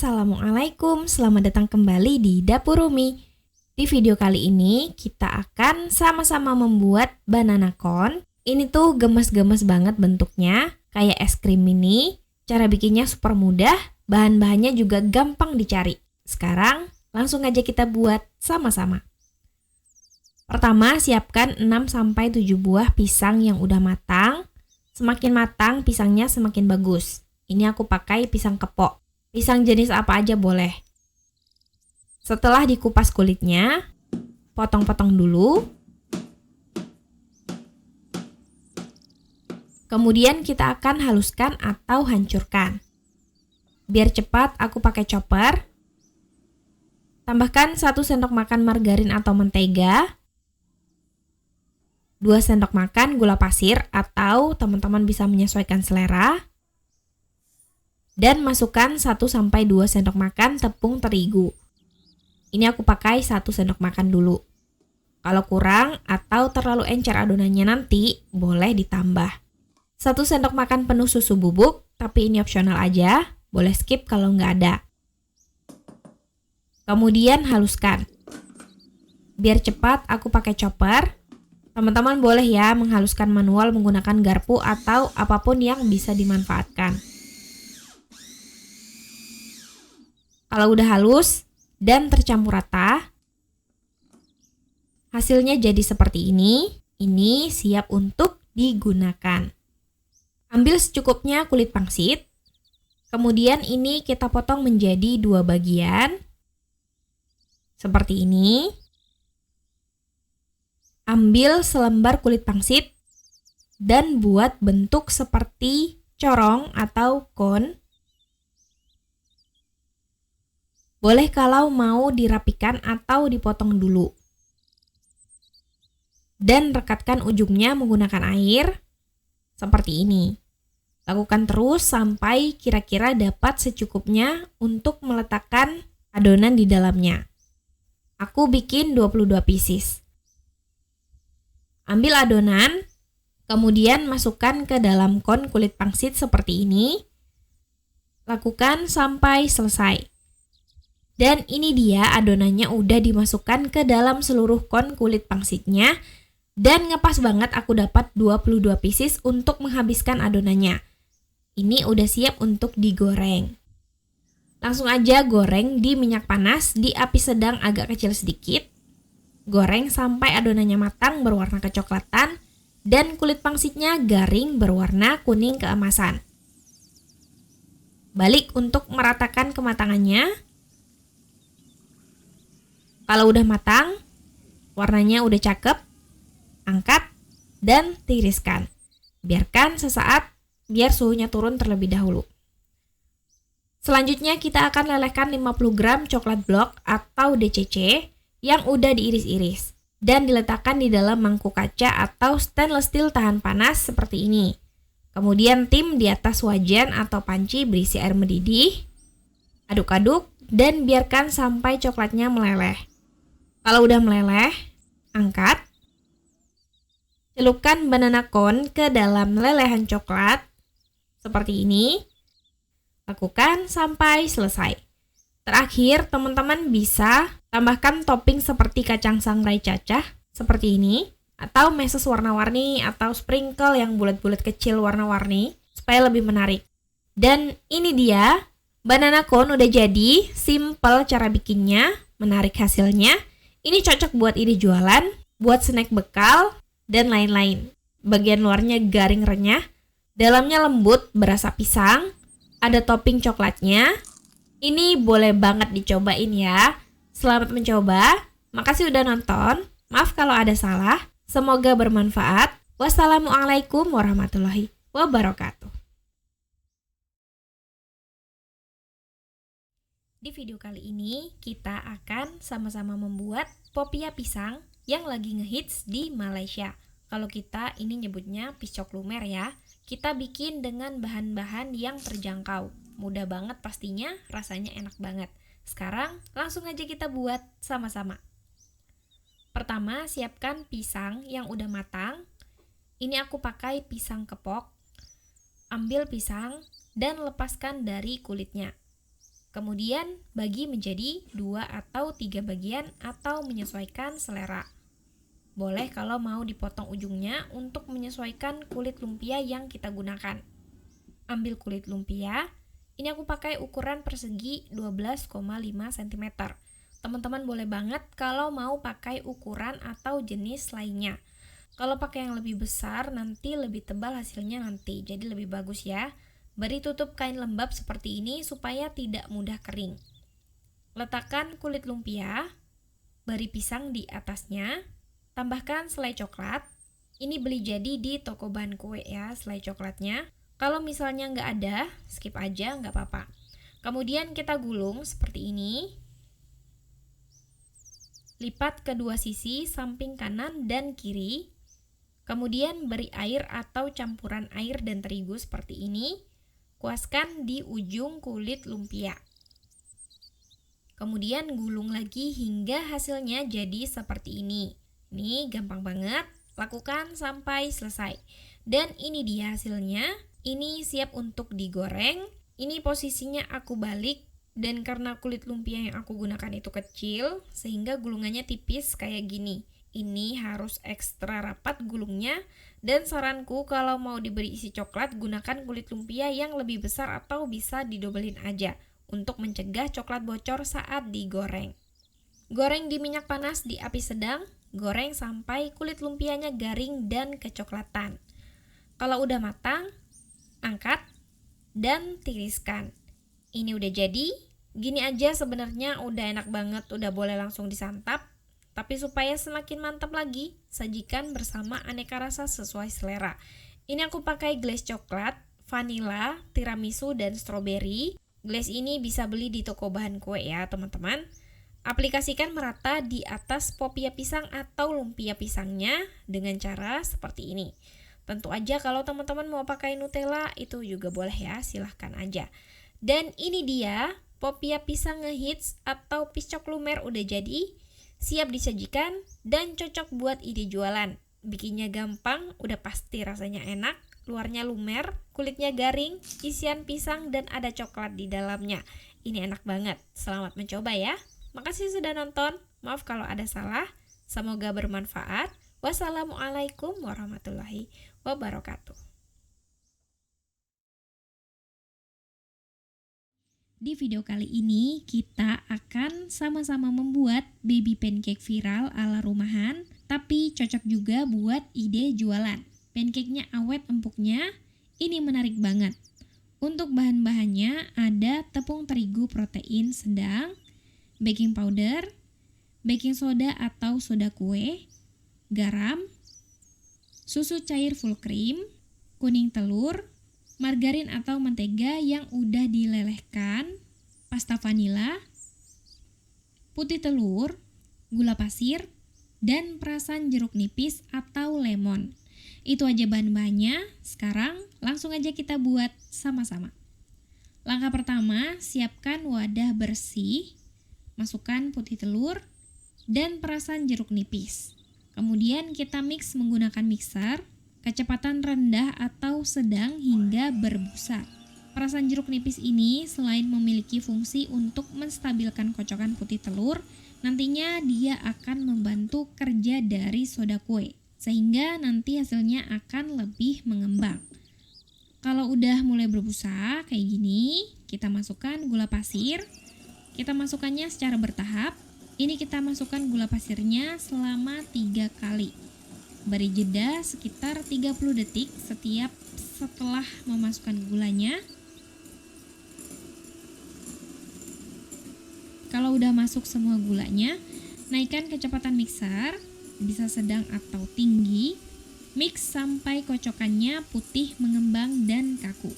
Assalamualaikum, selamat datang kembali di Dapur Umi. Di video kali ini kita akan sama-sama membuat banana cone. Ini tuh gemes-gemes banget bentuknya, kayak es krim mini. Cara bikinnya super mudah, bahan-bahannya juga gampang dicari. Sekarang langsung aja kita buat sama-sama. Pertama, siapkan 6-7 buah pisang yang udah matang. Semakin matang pisangnya semakin bagus. Ini aku pakai pisang kepok. Pisang jenis apa aja boleh. Setelah dikupas kulitnya, potong-potong dulu. Kemudian kita akan haluskan atau hancurkan. Biar cepat aku pakai chopper. Tambahkan 1 sendok makan margarin atau mentega. 2 sendok makan gula pasir atau teman-teman bisa menyesuaikan selera. Dan masukkan 1-2 sendok makan tepung terigu. Ini aku pakai 1 sendok makan dulu. Kalau kurang atau terlalu encer adonannya nanti, boleh ditambah. 1 sendok makan penuh susu bubuk, tapi ini opsional aja, boleh skip kalau nggak ada. Kemudian haluskan. Biar cepat aku pakai chopper. Teman-teman boleh ya menghaluskan manual menggunakan garpu atau apapun yang bisa dimanfaatkan. Kalau udah halus dan tercampur rata, hasilnya jadi seperti ini. Ini siap untuk digunakan. Ambil secukupnya kulit pangsit. Kemudian ini kita potong menjadi 2 bagian. Seperti ini. Ambil selembar kulit pangsit dan buat bentuk seperti corong atau cone. Boleh kalau mau dirapikan atau dipotong dulu. Dan rekatkan ujungnya menggunakan air seperti ini. Lakukan terus sampai kira-kira dapat secukupnya untuk meletakkan adonan di dalamnya. Aku bikin 22 pieces. Ambil adonan, kemudian masukkan ke dalam cone kulit pangsit seperti ini. Lakukan sampai selesai. Dan ini dia adonannya udah dimasukkan ke dalam seluruh cone kulit pangsitnya. Dan ngepas banget aku dapat 22 pieces untuk menghabiskan adonannya. Ini udah siap untuk digoreng. Langsung aja goreng di minyak panas di api sedang agak kecil sedikit. Goreng sampai adonannya matang berwarna kecoklatan dan kulit pangsitnya garing berwarna kuning keemasan. Balik untuk meratakan kematangannya. Kalau udah matang, warnanya udah cakep, angkat dan tiriskan. Biarkan sesaat biar suhunya turun terlebih dahulu. Selanjutnya kita akan lelehkan 50 gram coklat blok atau DCC yang udah diiris-iris dan diletakkan di dalam mangkuk kaca atau stainless steel tahan panas seperti ini. Kemudian tim di atas wajan atau panci berisi air mendidih. Aduk-aduk dan biarkan sampai coklatnya meleleh. Kalau udah meleleh, angkat. Celupkan banana cone ke dalam lelehan coklat seperti ini. Lakukan sampai selesai. Terakhir, teman-teman bisa tambahkan topping seperti kacang sangrai cacah seperti ini, atau meses warna-warni atau sprinkle yang bulat-bulat kecil warna-warni supaya lebih menarik. Dan ini dia, banana cone udah jadi. Simple cara bikinnya, menarik hasilnya. Ini cocok buat ide jualan, buat snack bekal, dan lain-lain. Bagian luarnya garing renyah, dalamnya lembut berasa pisang, ada topping coklatnya. Ini boleh banget dicobain ya. Selamat mencoba, makasih udah nonton, maaf kalau ada salah, semoga bermanfaat. Wassalamualaikum warahmatullahi wabarakatuh. Di video kali ini kita akan sama-sama membuat popia pisang yang lagi ngehits di Malaysia. Kalau kita ini nyebutnya piscok lumer ya. Kita bikin dengan bahan-bahan yang terjangkau. Mudah banget pastinya, rasanya enak banget. Sekarang langsung aja kita buat sama-sama. Pertama, siapkan pisang yang udah matang. Ini aku pakai pisang kepok. Ambil pisang dan lepaskan dari kulitnya. Kemudian bagi menjadi 2 atau 3 bagian atau menyesuaikan selera. Boleh kalau mau dipotong ujungnya untuk menyesuaikan kulit lumpia yang kita gunakan. Ambil kulit lumpia, ini aku pakai ukuran persegi 12,5 cm. Teman-teman boleh banget kalau mau pakai ukuran atau jenis lainnya. Kalau pakai yang lebih besar, nanti lebih tebal hasilnya nanti, jadi lebih bagus ya. Beri tutup kain lembab seperti ini supaya tidak mudah kering. Letakkan kulit lumpia, beri pisang di atasnya, tambahkan selai coklat. Ini beli jadi di toko bahan kue ya, selai coklatnya. Kalau misalnya nggak ada, skip aja, nggak apa-apa. Kemudian kita gulung seperti ini. Lipat kedua sisi samping kanan dan kiri. Kemudian beri air atau campuran air dan terigu seperti ini. Kuaskan di ujung kulit lumpia. Kemudian gulung lagi hingga hasilnya jadi seperti ini. Ini gampang banget, lakukan sampai selesai. Dan ini dia hasilnya. Ini siap untuk digoreng. Ini posisinya aku balik. Dan karena kulit lumpia yang aku gunakan itu kecil, sehingga gulungannya tipis kayak gini. Ini harus ekstra rapat gulungnya, dan saranku kalau mau diberi isi coklat, gunakan kulit lumpia yang lebih besar atau bisa didobelin aja untuk mencegah coklat bocor saat digoreng. Goreng di minyak panas di api sedang, goreng sampai kulit lumpianya garing dan kecoklatan. Kalau udah matang, angkat dan tiriskan. Ini udah jadi, gini aja sebenarnya udah enak banget, udah boleh langsung disantap. Tapi supaya semakin mantap lagi, sajikan bersama aneka rasa sesuai selera. Ini aku pakai glaze coklat, vanila, tiramisu, dan stroberi. Glaze ini bisa beli di toko bahan kue ya teman-teman. Aplikasikan merata di atas popia pisang atau lumpia pisangnya dengan cara seperti ini. Tentu aja kalau teman-teman mau pakai Nutella itu juga boleh ya, silahkan aja. Dan ini dia, popia pisang ngehits atau piscok lumer udah jadi. Siap disajikan dan cocok buat ide jualan. Bikinnya gampang, udah pasti rasanya enak. Luarnya lumer, kulitnya garing, isian pisang dan ada coklat di dalamnya. Ini enak banget. Selamat mencoba ya. Makasih sudah nonton. Maaf kalau ada salah. Semoga bermanfaat. Wassalamualaikum warahmatullahi wabarakatuh. Di video kali ini kita akan sama-sama membuat baby pancake viral ala rumahan, tapi cocok juga buat ide jualan. Pancake-nya awet empuknya, ini menarik banget. Untuk bahan-bahannya ada tepung terigu protein sedang, baking powder, baking soda atau soda kue, garam, susu cair full cream, kuning telur, margarin atau mentega yang udah dilelehkan, pasta vanila, putih telur, gula pasir, dan perasan jeruk nipis atau lemon. Itu aja bahan-bahannya. Sekarang langsung aja kita buat sama-sama. Langkah pertama, siapkan wadah bersih, masukkan putih telur dan perasan jeruk nipis. Kemudian kita mix menggunakan mixer, kecepatan rendah atau sedang hingga berbusa. Perasan jeruk nipis ini selain memiliki fungsi untuk menstabilkan kocokan putih telur, nantinya dia akan membantu kerja dari soda kue, sehingga nanti hasilnya akan lebih mengembang. Kalau udah mulai berbusa kayak gini, kita masukkan gula pasir. Kita masukkannya secara bertahap. Ini kita masukkan gula pasirnya selama 3 kali. Beri jeda sekitar 30 detik setelah memasukkan gulanya. Kalau udah masuk semua gulanya, naikkan kecepatan mixer, bisa sedang atau tinggi. Mix sampai kocokannya putih mengembang dan kaku.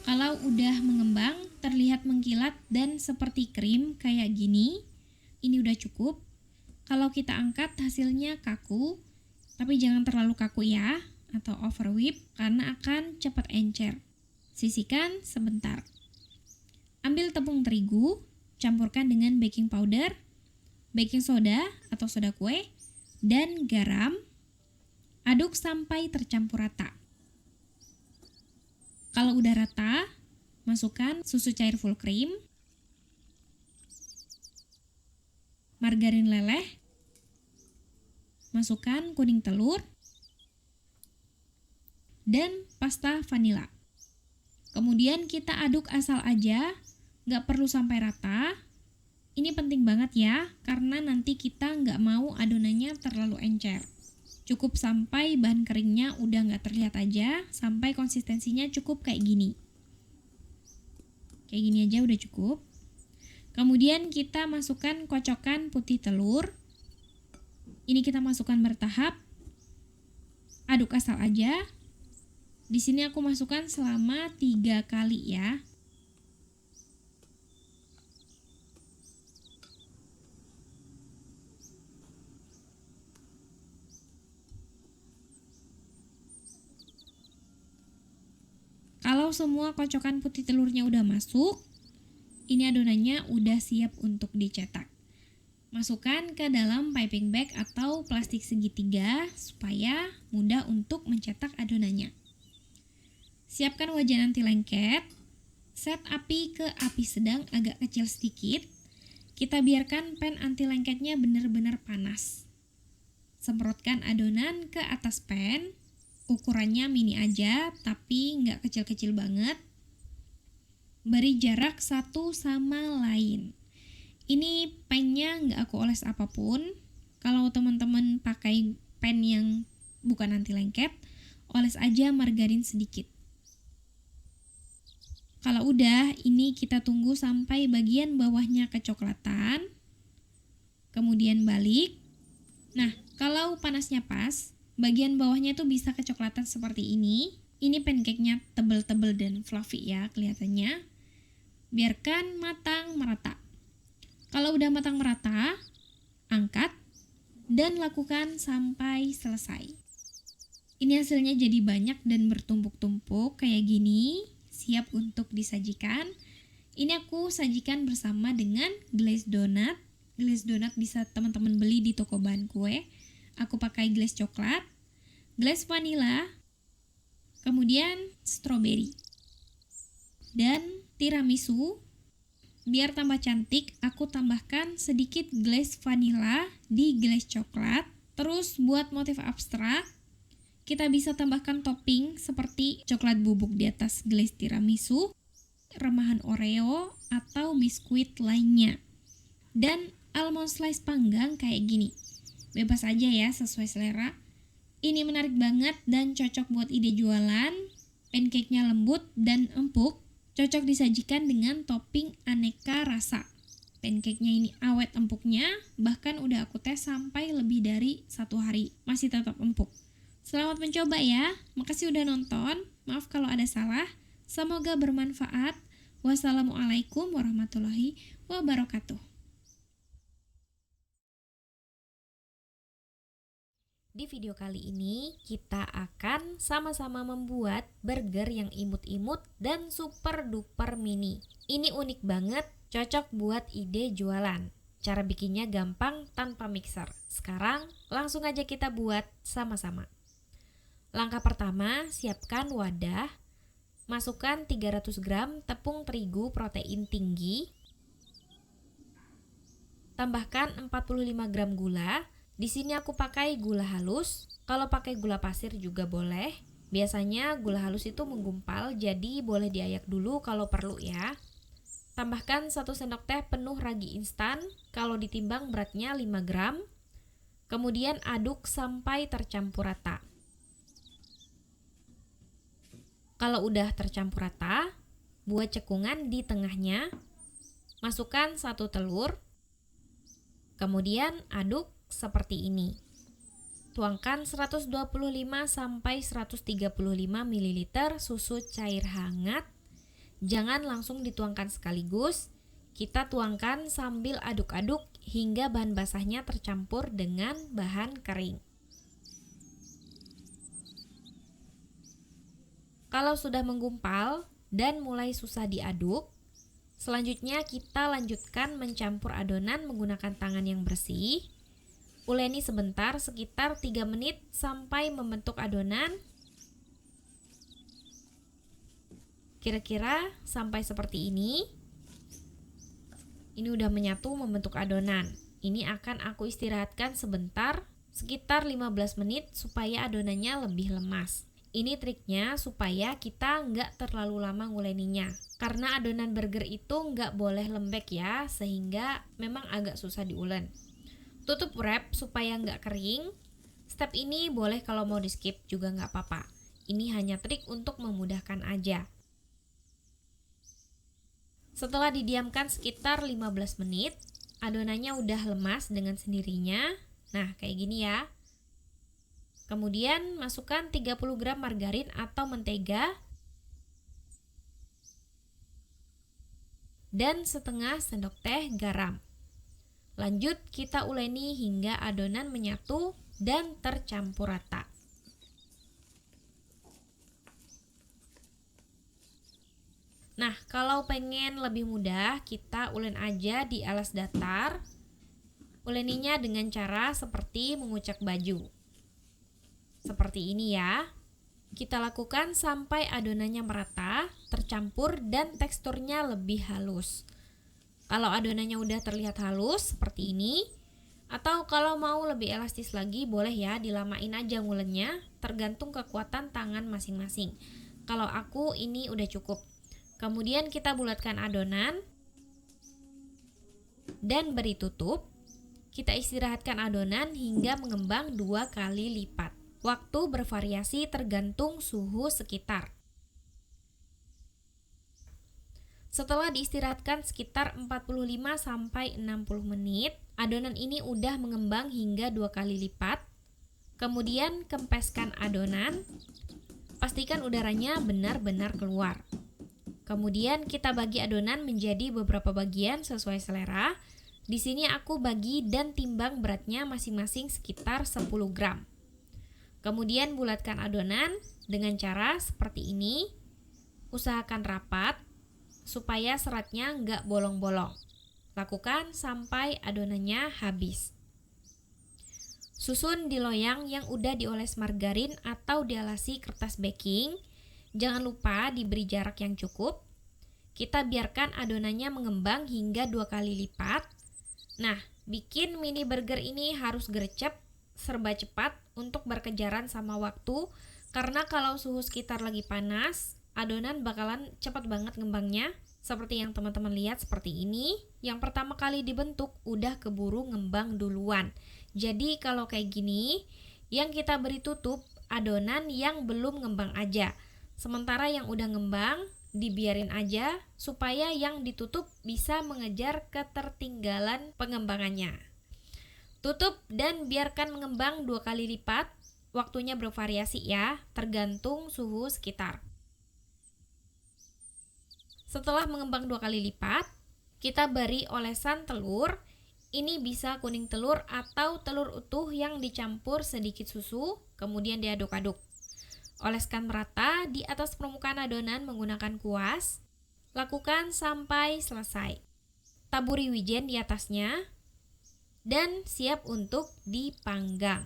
Kalau udah mengembang, terlihat mengkilat dan seperti krim kayak gini, ini udah cukup. Kalau kita angkat hasilnya kaku, tapi jangan terlalu kaku ya, atau over whip karena akan cepat encer. Sisihkan sebentar. Ambil tepung terigu, campurkan dengan baking powder, baking soda atau soda kue, dan garam. Aduk sampai tercampur rata. Kalau udah rata, Masukkan susu cair full cream, margarin leleh, masukkan kuning telur, dan pasta vanila. Kemudian kita aduk asal aja, nggak perlu sampai rata. Ini penting banget ya, karena nanti kita nggak mau adonannya terlalu encer. Cukup sampai bahan keringnya udah nggak terlihat aja, sampai konsistensinya cukup kayak gini. Kayak gini aja udah cukup. Kemudian kita masukkan kocokan putih telur. Ini kita masukkan bertahap. Aduk asal aja. Di sini aku masukkan selama 3 kali ya. Kalau semua kocokan putih telurnya udah masuk, ini adonannya udah siap untuk dicetak. Masukkan ke dalam piping bag atau plastik segitiga supaya mudah untuk mencetak adonannya. Siapkan wajan anti lengket, set api ke api sedang agak kecil sedikit. Kita biarkan pan anti lengketnya benar-benar panas. Semprotkan adonan ke atas pan, ukurannya mini aja tapi nggak kecil-kecil banget. Beri jarak satu sama lain. Ini pannya nggak aku oles apapun. Kalau teman-teman pakai pan yang bukan anti lengket, oles aja margarin sedikit. Kalau udah, ini kita tunggu sampai bagian bawahnya kecoklatan. Kemudian balik. Nah, kalau panasnya pas, bagian bawahnya tuh bisa kecoklatan seperti ini. Ini pancake-nya tebel-tebel dan fluffy ya kelihatannya. Biarkan matang merata. Kalau udah matang merata, angkat dan lakukan sampai selesai. Ini hasilnya jadi banyak dan bertumpuk-tumpuk kayak gini, siap untuk disajikan. Ini aku sajikan bersama dengan glaze donat. Glaze donat bisa teman-teman beli di toko bahan kue. Aku pakai glaze coklat, glaze vanila, kemudian strawberry, dan tiramisu. Biar tambah cantik, aku tambahkan sedikit glaze vanila di glaze coklat. Terus buat motif abstrak, kita bisa tambahkan topping seperti coklat bubuk di atas glaze tiramisu, remahan Oreo, atau biskuit lainnya. Dan almond slice panggang kayak gini. Bebas aja ya, sesuai selera. Ini menarik banget dan cocok buat ide jualan. Pancake-nya lembut dan empuk. Cocok disajikan dengan topping aneka rasa. Pancake-nya ini awet empuknya, bahkan udah aku tes sampai lebih dari 1 hari. Masih tetap empuk. Selamat mencoba ya. Makasih udah nonton. Maaf kalau ada salah. Semoga bermanfaat. Wassalamualaikum warahmatullahi wabarakatuh. Di video kali ini, kita akan sama-sama membuat burger yang imut-imut dan super duper mini. Ini unik banget, cocok buat ide jualan. Cara bikinnya gampang tanpa mixer. Sekarang, langsung aja kita buat sama-sama. Langkah pertama, siapkan wadah. Masukkan 300 gram tepung terigu protein tinggi. Tambahkan 45 gram gula. Di sini aku pakai gula halus. Kalau pakai gula pasir juga boleh. Biasanya gula halus itu menggumpal, jadi boleh diayak dulu kalau perlu ya. Tambahkan 1 sendok teh penuh ragi instan. Kalau ditimbang beratnya 5 gram. Kemudian aduk sampai tercampur rata. Kalau udah tercampur rata, buat cekungan di tengahnya. Masukkan 1 telur. Kemudian aduk seperti ini. Tuangkan 125 sampai 135 ml susu cair hangat. Jangan langsung dituangkan sekaligus. Kita tuangkan sambil aduk-aduk hingga bahan basahnya tercampur dengan bahan kering. Kalau sudah menggumpal dan mulai susah diaduk, selanjutnya kita lanjutkan mencampur adonan menggunakan tangan yang bersih. Uleni sebentar sekitar 3 menit sampai membentuk adonan. Kira-kira sampai seperti ini. Ini udah menyatu membentuk adonan. Ini akan aku istirahatkan sebentar, sekitar 15 menit supaya adonannya lebih lemas. Ini triknya supaya kita nggak terlalu lama nguleninya. Karena adonan burger itu nggak boleh lembek ya, sehingga memang agak susah diulen. Tutup wrap supaya nggak kering. Step ini boleh kalau mau di skip juga nggak apa-apa. Ini hanya trik untuk memudahkan aja. Setelah didiamkan sekitar 15 menit, adonannya udah lemas dengan sendirinya. Nah, kayak gini ya. Kemudian masukkan 30 gram margarin atau mentega dan setengah sendok teh garam. Lanjut kita uleni hingga adonan menyatu dan tercampur rata. Nah, kalau pengen lebih mudah, kita ulen aja di alas datar. Uleninya dengan cara seperti mengucek baju. Seperti ini ya. Kita lakukan sampai adonannya merata, tercampur, dan teksturnya lebih halus. Kalau adonannya udah terlihat halus, seperti ini. Atau kalau mau lebih elastis lagi, boleh ya dilamain aja ngulennya, tergantung kekuatan tangan masing-masing. Kalau aku ini udah cukup. Kemudian kita bulatkan adonan dan beri tutup. Kita istirahatkan adonan hingga mengembang 2 kali lipat. Waktu bervariasi tergantung suhu sekitar. Setelah diistirahatkan sekitar 45-60 menit, adonan ini udah mengembang hingga 2 kali lipat. Kemudian kempeskan adonan. Pastikan udaranya benar-benar keluar. Kemudian kita bagi adonan menjadi beberapa bagian sesuai selera. Di sini aku bagi dan timbang beratnya masing-masing sekitar 10 gram. Kemudian bulatkan adonan dengan cara seperti ini. Usahakan rapat supaya seratnya nggak bolong-bolong. Lakukan sampai adonannya habis. Susun di loyang yang udah dioles margarin atau dialasi kertas baking. Jangan lupa diberi jarak yang cukup. Kita biarkan adonannya mengembang hingga 2 kali lipat. Nah, bikin mini burger ini harus gercep, serba cepat untuk berkejaran sama waktu. Karena kalau suhu sekitar lagi panas, adonan bakalan cepat banget ngembangnya. Seperti yang teman-teman lihat seperti ini. Yang pertama kali dibentuk udah keburu ngembang duluan. Jadi kalau kayak gini, yang kita beri tutup adonan yang belum ngembang aja. Sementara yang udah ngembang, dibiarin aja supaya yang ditutup bisa mengejar ketertinggalan pengembangannya. Tutup dan biarkan mengembang 2 kali lipat. Waktunya bervariasi ya, tergantung suhu sekitar. Setelah mengembang 2 kali lipat, kita beri olesan telur. Ini bisa kuning telur atau telur utuh yang dicampur sedikit susu, kemudian diaduk-aduk. Oleskan merata di atas permukaan adonan menggunakan kuas. Lakukan sampai selesai. Taburi wijen di atasnya dan siap untuk dipanggang.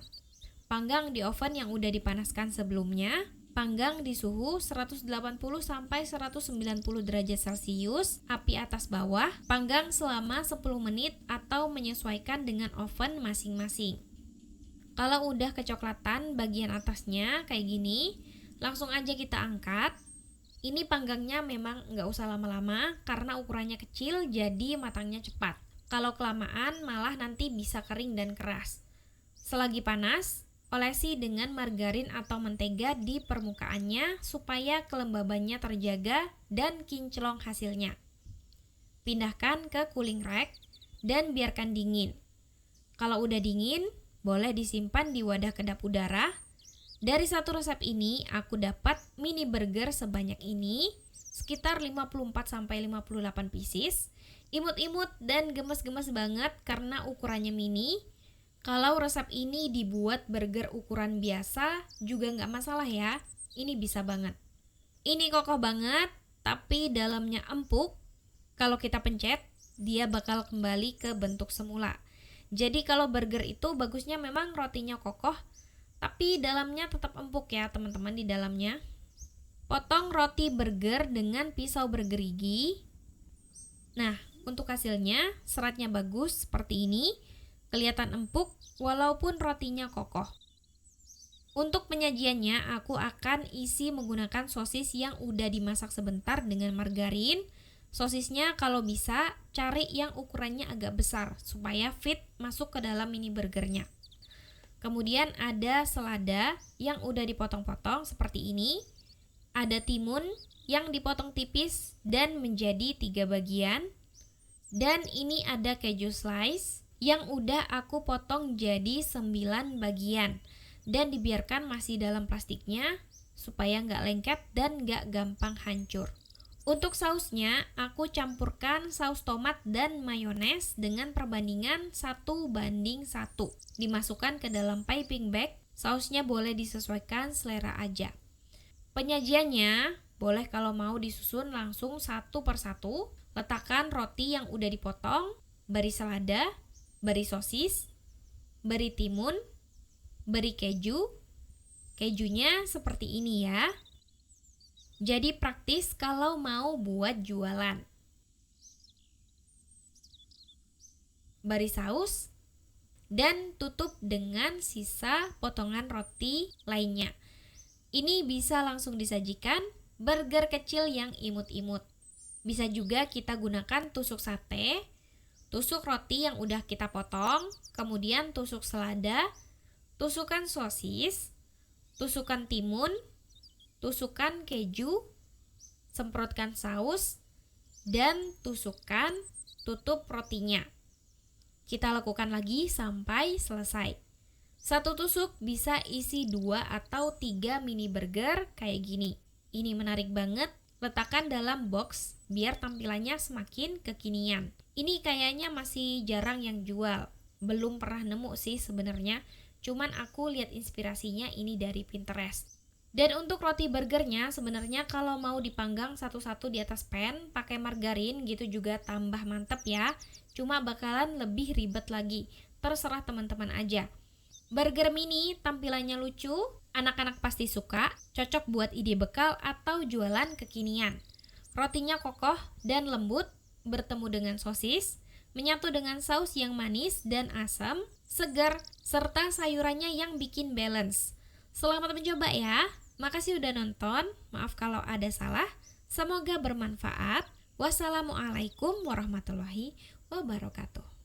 Panggang di oven yang udah dipanaskan sebelumnya. Panggang di suhu 180 sampai 190 derajat Celcius, api atas bawah. Panggang selama 10 menit atau menyesuaikan dengan oven masing-masing. Kalau udah kecoklatan bagian atasnya kayak gini, langsung aja kita angkat. Ini panggangnya memang nggak usah lama-lama karena ukurannya kecil jadi matangnya cepat. Kalau kelamaan malah nanti bisa kering dan keras. Selagi panas, olesi dengan margarin atau mentega di permukaannya supaya kelembabannya terjaga dan kinclong hasilnya. Pindahkan ke cooling rack dan biarkan dingin. Kalau udah dingin, boleh disimpan di wadah kedap udara. Dari satu resep ini, aku dapat mini burger sebanyak ini, sekitar 54-58 pieces. Imut-imut dan gemes-gemes banget karena ukurannya mini. Kalau resep ini dibuat burger ukuran biasa, juga nggak masalah ya. Ini bisa banget. Ini kokoh banget, tapi dalamnya empuk. Kalau kita pencet, dia bakal kembali ke bentuk semula. Jadi kalau burger itu bagusnya memang rotinya kokoh, tapi dalamnya tetap empuk ya teman-teman di dalamnya. Potong roti burger dengan pisau bergerigi. Nah, untuk hasilnya seratnya bagus seperti ini, kelihatan empuk walaupun rotinya kokoh. Untuk penyajiannya, aku akan isi menggunakan sosis yang udah dimasak sebentar dengan margarin. Sosisnya kalau bisa cari yang ukurannya agak besar supaya fit masuk ke dalam mini burgernya. Kemudian ada selada yang udah dipotong-potong seperti ini. Ada timun yang dipotong tipis dan menjadi 3 bagian. Dan ini ada keju slice yang udah aku potong jadi 9 bagian. Dan dibiarkan masih dalam plastiknya supaya nggak lengket dan nggak gampang hancur. Untuk sausnya, aku campurkan saus tomat dan mayones dengan perbandingan 1:1. Dimasukkan ke dalam piping bag, sausnya boleh disesuaikan selera aja. Penyajiannya, boleh kalau mau disusun langsung satu persatu. Letakkan roti yang udah dipotong, beri selada, beri sosis, beri timun, beri keju. Kejunya seperti ini ya. Jadi praktis kalau mau buat jualan. Beri saus dan tutup dengan sisa potongan roti lainnya. Ini bisa langsung disajikan burger kecil yang imut-imut. Bisa juga kita gunakan tusuk sate, tusuk roti yang udah kita potong, kemudian tusuk selada, tusukan sosis, tusukan timun, tusukan keju, semprotkan saus, dan tusukan tutup rotinya. Kita lakukan lagi sampai selesai. Satu tusuk bisa isi 2 atau 3 mini burger kayak gini. Ini menarik banget, letakkan dalam box biar tampilannya semakin kekinian. Ini kayaknya masih jarang yang jual, belum pernah nemu sih sebenarnya, cuman aku lihat inspirasinya ini dari Pinterest. Dan untuk roti burgernya sebenarnya kalau mau dipanggang satu-satu di atas pan pakai margarin gitu juga tambah mantep ya. Cuma bakalan lebih ribet lagi. Terserah teman-teman aja. Burger mini tampilannya lucu, anak-anak pasti suka, cocok buat ide bekal atau jualan kekinian. Rotinya kokoh dan lembut, bertemu dengan sosis, menyatu dengan saus yang manis dan asam, segar, serta sayurannya yang bikin balance. Selamat mencoba ya. Makasih udah nonton, maaf kalau ada salah. Semoga bermanfaat. Wassalamualaikum warahmatullahi wabarakatuh.